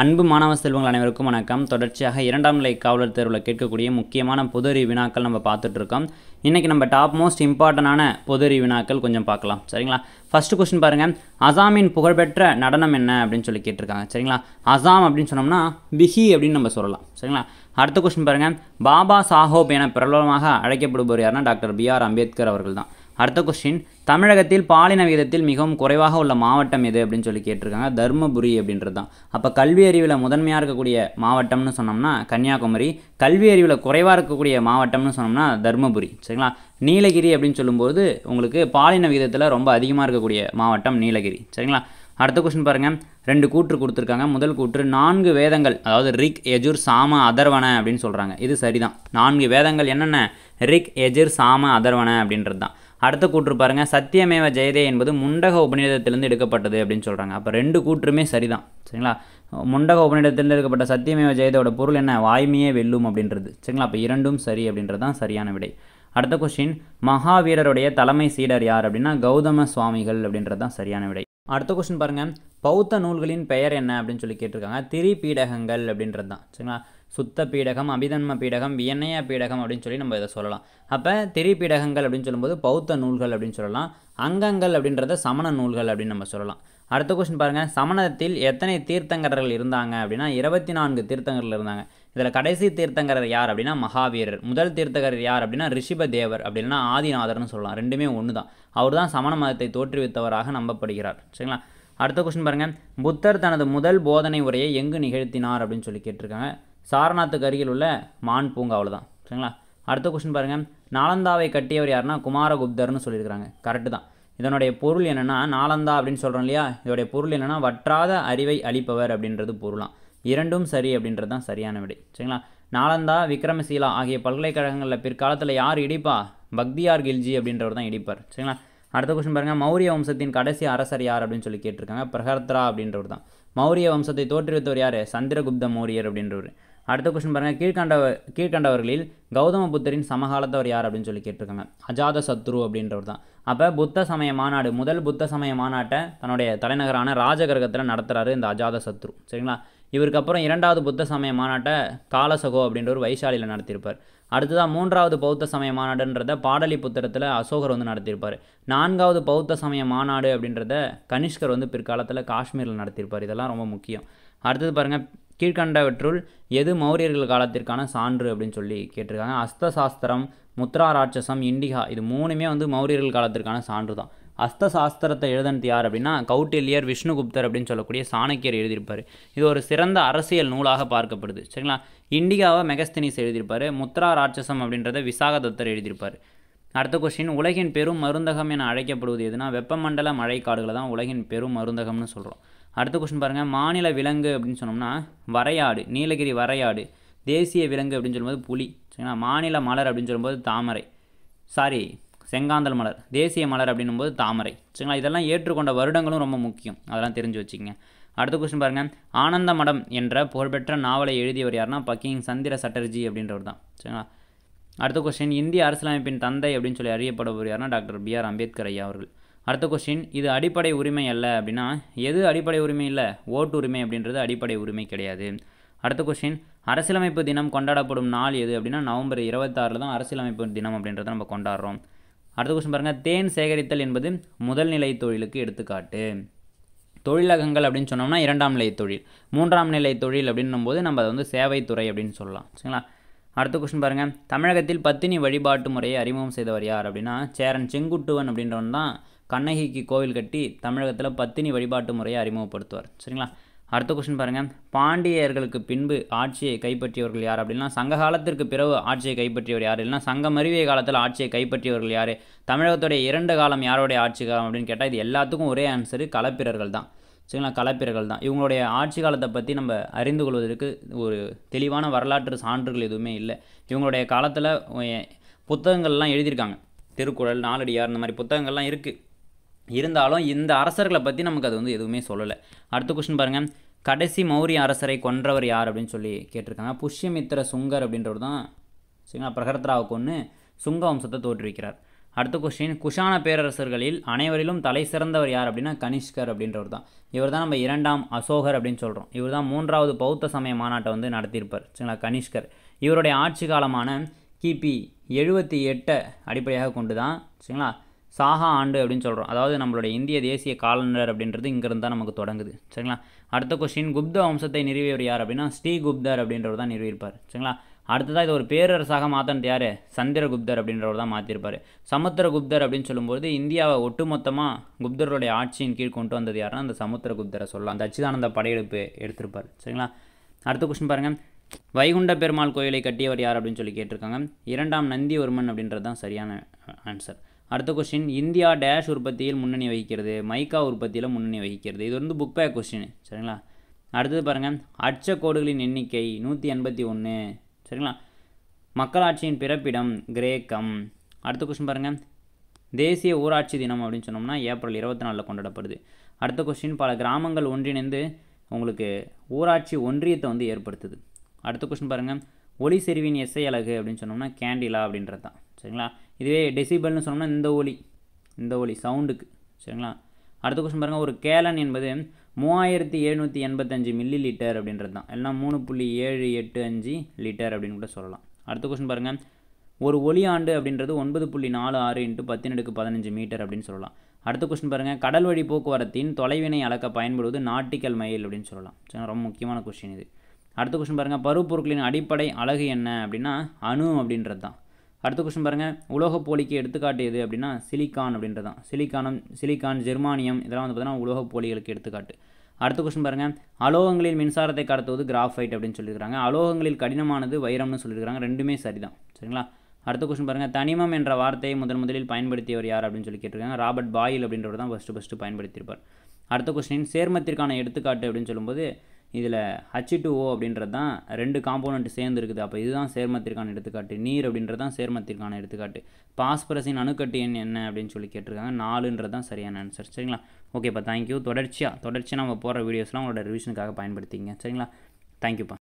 அன்பு மாணவ செல்வங்கள் அனைவருக்கும் வணக்கம். தொடர்ச்சியாக 2ஆம் நிலை காவலர் தேர்வில் கேட்கக்கூடிய முக்கியமான பொது அறிவு வினாக்கள் நம்ம பார்த்துட்டு இருக்கோம். இன்றைக்கி நம்ம டாப் மோஸ்ட் இம்பார்ட்டண்டான பொது அறிவு வினாக்கள் கொஞ்சம் பார்க்கலாம். சரிங்களா? ஃபர்ஸ்ட் கொஸ்டின் பாருங்கள். அசாமின் புகழ்பெற்ற நடனம் என்ன அப்படின்னு சொல்லி கேட்டிருக்காங்க. சரிங்களா? அசாம் அப்படின்னு சொன்னோம்னா பிஹி அப்படின்னு நம்ம சொல்லலாம். சரிங்களா? அடுத்த கொஸ்டின் பாருங்கள். பாபா சாஹோப் என பிரபலமாக அழைக்கப்படுபவர் யாருன்னா டாக்டர் B.R. அம்பேத்கர் அவர்கள் தான். அடுத்த கொஸ்டின், தமிழகத்தில் பாலின விகிதத்தில் மிகவும் குறைவாக உள்ள மாவட்டம் எது அப்படின்னு சொல்லி கேட்டிருக்காங்க. தர்மபுரி அப்படின்றது தான். அப்போ கல்வி அறிவில் முதன்மையாக இருக்கக்கூடிய மாவட்டம்னு சொன்னோம்னா கன்னியாகுமரி, கல்வி அறிவில் குறைவாக இருக்கக்கூடிய மாவட்டம்னு சொன்னோம்னா தர்மபுரி. சரிங்களா? நீலகிரி அப்படின்னு சொல்லும்போது உங்களுக்கு பாலின விகிதத்தில் ரொம்ப அதிகமாக இருக்கக்கூடிய மாவட்டம் நீலகிரி. சரிங்களா? அடுத்த கொஸ்டின் பாருங்கள். 2 கூற்று கொடுத்துருக்காங்க. முதல் கூற்று, 4 வேதங்கள், அதாவது ரிக், யஜுர், சாம, அதர்வன அப்படின்னு சொல்கிறாங்க. இது சரிதான். 4 வேதங்கள் என்னென்ன? ரிக், யஜுர், சாம, அதர்வன அப்படின்றது தான். அடுத்த கூற்று பாருங்கள். சத்தியமேவ ஜெயதே என்பது முண்டக உபநிடதத்திலிருந்து எடுக்கப்பட்டது அப்படின்னு சொல்கிறாங்க. அப்போ 2 கூற்றுமே சரிதான். சரிங்களா? முண்டக உபநிடத்திலிருந்து எடுக்கப்பட்ட சத்தியமேவ ஜெயதோட பொருள் என்ன? வாய்மையே வெல்லும் அப்படின்றது. சரிங்களா? அப்போ 2ம் சரி அப்படின்றது தான் சரியான விடை. அடுத்த கொஸ்டின், மகாவீரருடைய தலைமை சீடர் யார் அப்படின்னா கௌதம சுவாமிகள் அப்படின்றது தான் சரியான விடை. அடுத்த கொஸ்டின் பாருங்கள். பௌத்த நூல்களின் பெயர் என்ன அப்படின்னு சொல்லி கேட்டிருக்காங்க. திரிபீடகங்கள் அப்படின்றது தான். சரிங்களா? சுத்த பீடகம், அபிதன்ம பீடகம், வியனய பீடகம் அப்படின்னு சொல்லி நம்ம இதை சொல்லலாம். அப்போ திரிபீடகங்கள் அப்படின்னு சொல்லும்போது பௌத்த நூல்கள் அப்படின்னு சொல்லலாம். அங்கங்கள் அப்படின்றத சமண நூல்கள் அப்படின்னு நம்ம சொல்லலாம். அடுத்த கொஸ்டின் பாருங்கள். சமணத்தில் எத்தனை தீர்த்தங்கரர்கள் இருந்தாங்க அப்படின்னா 24 தீர்த்தங்கர்கள் இருந்தாங்க. இதில் கடைசி தீர்த்தங்கரர் யார் அப்படின்னா மகாவீரர். முதல் தீர்த்தங்கரர் யார் அப்படின்னா ரிஷிபதேவர் அப்படின்னா ஆதிநாதர்னு சொல்லலாம். ரெண்டுமே ஒன்று தான். அவர் தான் சமண மதத்தை தோற்றுவித்தவராக நம்பப்படுகிறார். சரிங்களா? அடுத்த கொஸ்டின் பாருங்கள். புத்தர் தனது முதல் போதனை உரையை எங்கு நிகழ்த்தினார் அப்படின்னு சொல்லி கேட்டிருக்காங்க. சாரநாத்துக்கு அருகில் உள்ள மான் பூங்காவில் தான். சரிங்களா? அடுத்த கொஸ்டின் பாருங்கள். நாலந்தாவை கட்டியவர் யாருன்னா குமாரகுப்தர்னு சொல்லியிருக்கிறாங்க. கரெக்டு தான். இதனுடைய பொருள் என்னென்னா, நாலந்தா அப்படின்னு சொல்கிறோம் இல்லையா, இதோடைய பொருள் என்னென்னா வற்றாத அறிவை அளிப்பவர் அப்படின்றது பொருளாம். 2ம் சரி அப்படின்றது தான் சரியான விடை. சரிங்களா? நாலந்தா, விக்ரமசீலா ஆகிய பல்கலைக்கழகங்களில் பிற்காலத்தில் யார் இடிப்பா? பக்தியார் கில்ஜி அப்படின்றவர் தான் இடிப்பார். சரிங்களா? அடுத்த கொஸ்டின் பாருங்கள். மௌரிய வம்சத்தின் கடைசி அரசர் யார் அப்படின்னு சொல்லி கேட்டிருக்காங்க. பிரகர்த்ரா அப்படின்றவர் தான். மௌரிய வம்சத்தை தோற்றுவித்தவர் யார்? சந்திரகுப்த மௌரியர் அப்படின்றவர். அடுத்த கொஸ்டின் பாருங்கள். கீழ்கண்டவர்களில் கௌதம புத்தரின் சமகாலத்தவர் யார் அப்படின்னு சொல்லி கேட்டிருக்காங்க. அஜாத சத்ரு அப்படின்றவர் தான். அப்போ புத்த சமய மாநாடு, முதல் புத்த சமய மாநாட்டை தன்னுடைய தலைநகரான ராஜகிரகத்தில் நடத்துகிறாரு இந்த அஜாத சத்ரு. சரிங்களா? இவருக்கு அப்புறம் 2வது புத்த சமய மாநாட்டை காலசகோ அப்படின்ற ஒரு வைசாலியில் நடத்தியிருப்பார். அடுத்ததாக 3வது பௌத்த சமய மாநாடுன்றத பாடலிபுத்திரத்தில் அசோகர் நடத்தியிருப்பார். 4வது பௌத்த சமய மாநாடு அப்படின்றத கனிஷ்கர் பிற்காலத்தில் காஷ்மீரில் நடத்தியிருப்பார். இதெல்லாம் ரொம்ப முக்கியம். அடுத்தது பாருங்கள். கீழ்கண்டவற்றுள் எது மௌரியர்கள் காலத்திற்கான சான்று அப்படின்னு சொல்லி கேட்டிருக்காங்க. அஸ்தசாஸ்திரம், முத்ரா ராட்சசம், இண்டிகா, இது 3மே மௌரியர்கள் காலத்திற்கான சான்று தான். அஸ்தசாஸ்திரத்தை எழுதினது யார் அப்படின்னா கௌட்டில்யர், விஷ்ணுகுப்தர் அப்படின்னு சொல்லக்கூடிய சாணக்கியர் எழுதியிருப்பார். இது ஒரு சிறந்த அரசியல் நூலாக பார்க்கப்படுது. சரிங்களா? இண்டிகாவை மெகஸ்தினிஸ் எழுதியிருப்பார். முத்ரா ராட்சசம் அப்படின்றத விசாகதத்தர் எழுதியிருப்பார். அடுத்த கொஸ்டின், உலகின் பெரும் மருந்தகம் என அழைக்கப்படுவது எதுனா வெப்பமண்டல மழைக்காடுகளை தான் உலகின் பெரும் மருந்தகம்னு சொல்கிறோம். அடுத்த கொஸ்டின் பாருங்கள். மாநில விலங்கு அப்படின்னு சொன்னோம்னா வரையாடு, நீலகிரி வரையாடு. தேசிய விலங்கு அப்படின்னு சொல்லும்போது புலி. சரிங்களா? மாநில மலர் அப்படின்னு சொல்லும்போது தாமரை, செங்காந்தல் மலர். தேசிய மலர் அப்படின்னும்போது தாமரை. சரிங்களா? இதெல்லாம் ஏற்றுக்கொண்ட வருடங்களும் ரொம்ப முக்கியம். அதெல்லாம் தெரிஞ்சு வச்சுக்கங்க. அடுத்த கொஸ்டின் பாருங்கள். ஆனந்த மடம் என்ற புகழ்பெற்ற நாவலை எழுதியவர் யாருன்னா பக்கிங் சந்திர சட்டர்ஜி அப்படின்றவர் தான். சரிங்களா? அடுத்த கொஸ்டின், இந்திய அரசியலமைப்பின் தந்தை அப்படின்னு சொல்லி அறியப்படுபவர் யாருன்னா டாக்டர் B.R. அம்பேத்கர் ஐயா அவர்கள். அடுத்த கொஸ்டின், இது அடிப்படை உரிமை அல்ல அப்படின்னா எது அடிப்படை உரிமை இல்லை? ஓட்டு உரிமை அப்படின்றது அடிப்படை உரிமை கிடையாது. அடுத்த கொஸ்டின், அரசியலமைப்பு தினம் கொண்டாடப்படும் நாள் எது அப்படின்னா நவம்பர் 26 தான் அரசியலமைப்பு தினம் அப்படின்றத நம்ம கொண்டாடுறோம். அடுத்த கொஸ்டின் பாருங்கள். தேன் சேகரித்தல் என்பது முதல் நிலை தொழிலுக்கு எடுத்துக்காட்டு. தொழிலகங்கள் அப்படின்னு சொன்னோம்னா 2ஆம் நிலை தொழில். 3ஆம் நிலை தொழில் அப்படின்னும் போது நம்ம அதை சேவைத்துறை அப்படின்னு சொல்லலாம். சரிங்களா? அடுத்த கொஸ்டின் பாருங்கள். தமிழகத்தில் பத்தினி வழிபாட்டு முறையை அறிமுகம் செய்தவர் யார் அப்படின்னா சேரன் செங்குட்டுவன் அப்படின்றவன் தான் கண்ணகிக்கு கோவில் கட்டி தமிழகத்தில் பத்தினி வழிபாட்டு முறையை அறிமுகப்படுத்துவார். சரிங்களா? அடுத்த கொஸ்டின் பாருங்கள். பாண்டியர்களுக்கு பின்பு ஆட்சியை கைப்பற்றியவர்கள் யார் அப்படின்னா சங்க காலத்திற்கு பிறகு ஆட்சியை கைப்பற்றியவர் யார், இல்லைனா சங்க மருவிய காலத்தில் ஆட்சியை கைப்பற்றியவர்கள் யார், தமிழகத்துடைய 2 காலம் யாருடைய ஆட்சி காலம் அப்படின்னு கேட்டால் இது எல்லாத்துக்கும் ஒரே ஆன்சரு களப்பிரர்கள் தான். சரிங்களா? களப்பிரர்கள் தான். இவங்களுடைய ஆட்சி காலத்தை பற்றி நம்ம அறிந்து கொள்வதற்கு ஒரு தெளிவான வரலாற்று சான்றுகள் எதுவுமே இல்லை. இவங்களுடைய காலத்தில் புத்தகங்கள்லாம் எழுதியிருக்காங்க. திருக்குறள், நாலடியார், இந்த மாதிரி புத்தகங்கள்லாம் இருக்குது. இருந்தாலும் இந்த அரசர்களை பற்றி நமக்கு அது எதுவுமே சொல்லலை. அடுத்த கொஸ்டின் பாருங்கள். கடைசி மௌரிய அரசரை கொன்றவர் யார் அப்படின்னு சொல்லி கேட்டிருக்காங்க. புஷ்யமித்திர சுங்கர் அப்படின்றவர் தான். சரிங்களா? பிரகர்த்ராவை கொன்று சுங்க வம்சத்தை தோற்றுவிக்கிறார். அடுத்த கொஸ்டின், குஷான பேரரசர்களில் அனைவரிலும் தலை சிறந்தவர் யார் அப்படின்னா கனிஷ்கர் அப்படின்றவர் தான். இவர் தான் நம்ம 2ஆம் அசோகர் அப்படின்னு சொல்கிறோம். இவர் தான் 3வது பௌத்த சமய மாநாட்டை வந்து நடத்தியிருப்பார். சரிங்களா, கனிஷ்கர். இவருடைய ஆட்சி காலமான கிபி 78 அடிப்படையாக கொண்டு தான் சரிங்களா சாகா ஆண்டு அப்படின்னு சொல்கிறோம். அதாவது நம்மளுடைய இந்திய தேசிய காலண்டர் அப்படின்றது இங்கிருந்து தான் நமக்கு தொடங்குது. சரிங்களா. அடுத்த கொஸ்டின், குப்த வம்சத்தை நிறுவியவர் யார் அப்படின்னா ஸ்ரீகுப்தர் அப்படின்றவர் தான் நிறுவியிருப்பார். சரிங்களா. அடுத்ததாக இது ஒரு பேரரசாக மாற்றினது யார்? சந்திரகுப்தர் அப்படின்றவர் தான் மாற்றிருப்பார். சமுத்திரகுப்தர் அப்படின்னு சொல்லும்போது இந்தியாவை ஒட்டுமொத்தமாக குப்தருடைய ஆட்சியின் கீழ் கொண்டு வந்தது யாருன்னா அந்த சமுத்திரகுப்தரை சொல்லலாம். அந்த அச்சுதானந்த படையெடுப்பு எடுத்திருப்பார். சரிங்களா. அடுத்த கொஸ்டின் பாருங்கள், வைகுண்ட பெருமாள் கோயிலை கட்டியவர் யார் அப்படின்னு சொல்லி கேட்டிருக்காங்க. 2ஆம் நந்திவர்மன் அப்படின்றது தான் சரியான ஆன்சர். அடுத்த கொஸ்டின், இந்தியா டேஷ் உற்பத்தியில் முன்னணி வகிக்கிறது? மைக்கா உற்பத்தியில் முன்னணி வகிக்கிறது. இது வந்து புக் பேக் கொஸ்டின். சரிங்களா. அடுத்தது பாருங்கள், அச்சக்கோடுகளின் எண்ணிக்கை 181. சரிங்களா. மக்களாட்சியின் பிறப்பிடம் கிரேக்கம். அடுத்த கொஸ்டின் பாருங்கள், தேசிய ஊராட்சி தினம் அப்படின்னு சொன்னோம்னா ஏப்ரல் 24 கொண்டாடப்படுது. அடுத்த கொஸ்டின், பல கிராமங்கள் ஒன்றிணைந்து உங்களுக்கு ஊராட்சி ஒன்றியத்தை வந்து ஏற்படுத்துது. அடுத்த கொஸ்டின் பாருங்கள், ஒளி செறிவின் எஸ்ஐ அலகு அப்படின்னு சொன்னோம்னா கேண்டிலா அப்படின்றது தான். சரிங்களா. இதுவே டெசிபல்னு சொன்னோம்னா இந்த ஒலி சவுண்டுக்கு. சரிங்களா. அடுத்த கொஸ்டின் பாருங்கள், ஒரு கேலன் என்பது 3785 மில்லி லிட்டர் அப்படின்றது தான். எல்லாம் 3.785 லிட்டர் அப்படின்னு கூட சொல்லலாம். அடுத்த கொஸ்டின் பாருங்கள், ஒரு ஒளி ஆண்டு அப்படின்றது 9.46 × 10⁻15 மீட்டர் அப்படின்னு சொல்லலாம். அடுத்த கொஸ்டின் பாருங்கள், கடல் வழி போக்குவரத்தின் தொலைவினை அளக்க பயன்படுவது நாட்டிக்கல் மைல் அப்படின்னு சொல்லலாம். சரிங்களா, ரொம்ப முக்கியமான கொஸ்டின் இது. அடுத்த கொஸ்டின் பாருங்கள், பருப்பொருட்களின் அடிப்படை அலகு என்ன அப்படின்னா அணு அப்படின்றது தான். அடுத்த கொஸ்டின் பாருங்கள், உலோகப்போலிக்கு எடுத்துக்காட்டு எது அப்படின்னா சிலிக்கான் அப்படின்றது தான். சிலிக்கான், ஜெர்மானியம் இதெல்லாம் வந்து பார்த்தீங்கன்னா உலோகப்போலிகளுக்கு எடுத்துக்காட்டு. அடுத்த கொஸ்டின் பாருங்கள், அலோகங்களில் மின்சாரத்தை கடத்துவது கிராஃபைட் அப்படின்னு சொல்லியிருக்காங்க. அலோகங்களில் கடினமானது வைரம்னு சொல்லியிருக்காங்க. ரெண்டுமே சரிதான். சரிங்களா. அடுத்த கொஸ்டின் பாருங்கள், தனிமம் என்ற வார்த்தையை முதலில் பயன்படுத்தியவர் யார் அப்படின்னு சொல்லி கேட்டிருக்காங்க. ராபர்ட் பாயில் அப்படின்றவர் தான் ஃபஸ்ட்டு பயன்படுத்தியிருப்பார். அடுத்த கொஸ்டின், சேர்மத்திற்கான எடுத்துக்காட்டு அப்படின்னு சொல்லும்போது இதில் H2O அப்படின்றது தான் 2 காம்போனண்ட் சேர்ந்து இருக்குது. அப்போ இதுதான் சேர்மத்திற்கான எடுத்துக்காட்டு. நீர் அப்படின்றது தான் சேர்மத்திற்கான எடுத்துக்காட்டு. பாஸ்பரஸின் அணுக்கட்டு எண் என்ன அப்படின்னு சொல்லி கேட்டிருக்காங்க. 4ன்றது தான் சரியான ஆன்சர். சரிங்களா. ஓகேப்பா, தேங்க்யூ. தொடர்ச்சியாக நம்ம போகிற வீடியோஸ்லாம் உங்களோட ரிவிஷனுக்காக பயன்படுத்திங்க. சரிங்களா. தேங்க்யூப்பா.